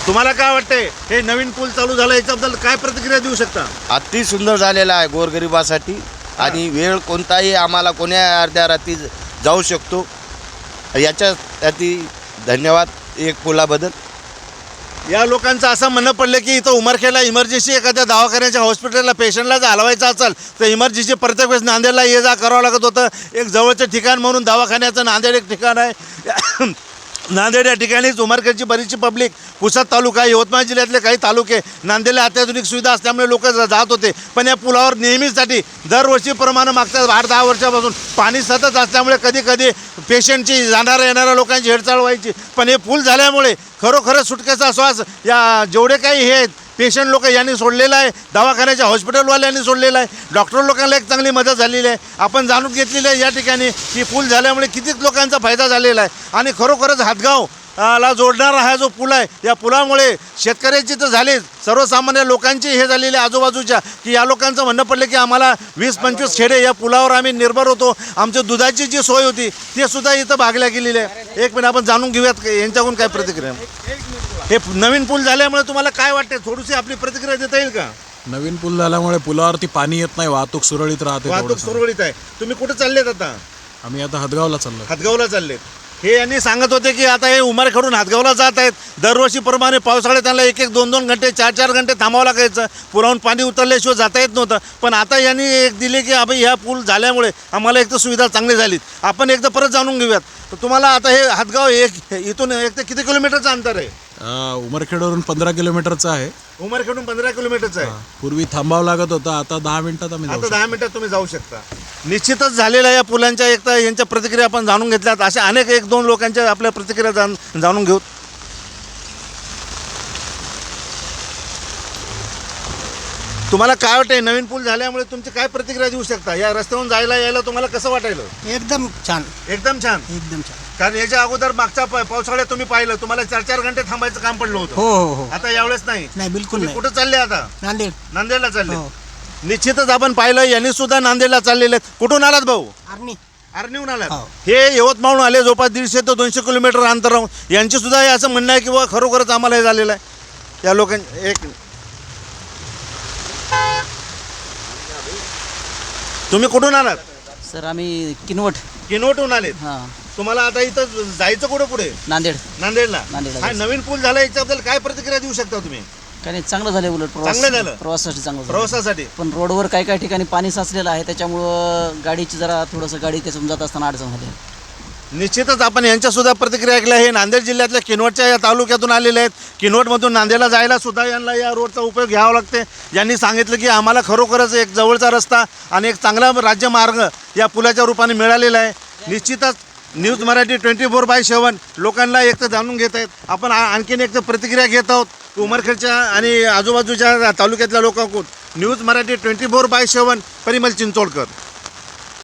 तुम्हाला काय वाटतंय हे नवीन पूल चालू झाला याच्याबद्दल काय प्रतिक्रिया देऊ शकता? अति सुंदर झालेला आहे गोरगरिबासाठी आणि वेळ कोणताही आम्हाला कोण्या अर्ध्या रात्री जाऊ शकतो याच्यासाठी धन्यवाद एक पुलाबद्दल. या लोकांचं असं म्हणणं पडलं की इथं उमरखेडला इमर्जन्सी एखाद्या दवाखान्याच्या हॉस्पिटलला पेशंटला जर हलवायचं असेल तर इमर्जन्सी प्रत्येक वेळेस नांदेडला ये जा करावं लागत होतं. एक जवळचं ठिकाण म्हणून दवाखान्याचं नांदेड एक ठिकाण आहे. नांदेड या ठिकाणीच उमरखेडची बरीचशी पब्लिक, पुसद तालुका, यवतमाळ जिल्ह्यातले काही तालुके नांदेडला अत्याधुनिक सुविधा असल्यामुळे लोक जात होते. पण या पुलावर नेहमीसाठी दरवर्षीप्रमाणे मागच्या 8-10 वर्षापासून पाणी सतत असल्यामुळे कधी कधी पेशंटची जाणाऱ्या येणाऱ्या लोकांची हेळसाळ व्हायची. पण हे पूल झाल्यामुळे खरोखरच सुटकेचा श्वास या जेवढे काही हे आहेत पेशंट लोक यांनी सोडलेला आहे, दवाखान्याच्या हॉस्पिटलवाल्यांनी सोडलेला आहे, डॉक्टर लोकांना एक चांगली मदत झालेली आहे. आपण जाणून घेतलेली आहे या ठिकाणी की पूल झाल्यामुळे कितीच लोकांचा फायदा झालेला आहे. आणि खरोखरच हातगाव ला जोडणारा हा जो पूल आहे या पुलामुळे शेतकऱ्याची तर झालीच, सर्वसामान्य लोकांची हे झालेले आजूबाजूच्या की या लोकांचं म्हणणं पडलं की आम्हाला 20-25 खेडे या पुलावर आम्ही निर्भर होतो. आमच्या दुधाची जी सोय होती ते सुद्धा इथं भागल्या गेलेली आहे. एक मिनिट आपण जाणून घेऊयात यांच्याकडून काय प्रतिक्रिया. हे नवीन पूल झाल्यामुळे तुम्हाला काय वाटते, थोडीशी आपली प्रतिक्रिया देता येईल का? नवीन पूल झाल्यामुळे पुलावरती पाणी येत नाही, वाहतूक सुरळीत राहते. वाहतूक सुरळीत आहे. तुम्ही कुठे चाललेत आता? आम्ही आता हदगावला चाललो. हातगावला चाललेत. हे यांनी सांगत होते की आता हे उमरखेडून हातगावला जात आहेत. दरवर्षीप्रमाणे पावसाळ्यात त्यांना 1-2 घंटे 4-4 घंटे थांबावं लागायचं. पुलावरून पाणी उतरल्याशिवाय जाता येत नव्हतं. पण आता यांनी एक दिले की अभि ह्या पूल झाल्यामुळे आम्हाला एक तर सुविधा चांगली झालीत. आपण एकदा परत जाणून घेऊयात. तर तुम्हाला आता हे हातगाव इथून एक तर किती किलोमीटरचं अंतर आहे? उमरखेडवरून 15 किलोमीटरचं आहे. उमरखेडून 15 किलोमीटरचं आहे. पूर्वी थांबावं लागत होतं, आता 10 मिनिटात आम्ही आता 10 मिनिटात तुम्ही जाऊ शकता. निश्चितच झालेल्या या पुलांच्या एक तर यांच्या प्रतिक्रिया आपण जाणून घेतल्यात. अशा अनेक 1-2 लोकांच्या आपल्या प्रतिक्रिया जाणून घेऊ. तुम्हाला काय वाटतंय नवीन पूल झाल्यामुळे तुमची काय प्रतिक्रिया देऊ शकता? या रस्त्यावरून जायला यायला तुम्हाला कसं वाटायलं? एकदम छान, एकदम छान. एकदम छान. कारण याच्या अगोदर मागच्या पावसाळ्यात तुम्ही पाहिलं तुम्हाला 4-4 घंटे थांबायचं काम पडलं होतं. हो हो हो. आता यावेळेस नाही. नाही, बिलकुल तुम्ही नाही. कुठं चालले आता? नांदेड. नांदेडला चालले. हो. निश्चितच आपण पाहिलं यांनी सुद्धा नांदेडला चाललेले आहेत. कुठून आलात भाऊ? आर्नी. आर्नीहून आलात. हो. हे यवतमाळहून आले, जवळपास 150 ते 200 किलोमीटर अंतरावर. यांची सुद्धा हे असं म्हणणं आहे की बुवा खरोखरच आम्हाला हे झालेलं आहे. या लोकांनी एक तुम्ही कुठून आलात? सर आम्ही किनवटहून आलेत. हां तुम्हाला आता इथं जायचं कुठं पुढे? नांदेडला नांदेडला. जायचं. हा नवीन पूल झाला याच्याबद्दल काय प्रतिक्रिया देऊ शकता तुम्ही? काय नाही, चांगलं झालं, उलट चांगलं झालं. प्रवासासाठी चांगलं झालं. प्रवासासाठी पण रोडवर काही ठिकाणी पाणी साचलेलं आहे, त्याच्यामुळं गाडीची जरा थोडंसं गाडी त्याच्यातून जात असताना अडचण झाली. निश्चितच आपण यांच्या सुद्धा प्रतिक्रिया ऐकल्या. हे नांदेड जिल्ह्यातल्या किनवटच्या या तालुक्यातून आलेले आहेत. किनवटमधून नांदेडला जायला सुद्धा यांना या रोडचा उपयोग घ्यावा लागते. यांनी सांगितलं की आम्हाला खरोखरच एक जवळचा रस्ता आणि एक चांगला राज्यमार्ग या पुलाच्या रूपाने मिळालेला आहे. निश्चितच न्यूज मराठी 24/7 लोकांना एक तर जाणून घेत आहेत. आपण आणखीन एक तर प्रतिक्रिया घेत आहोत उमरखेडच्या आणि आजूबाजूच्या तालुक्यातल्या लोकांकडून. न्यूज मराठी 24/7 परिमल चिंचोडकर.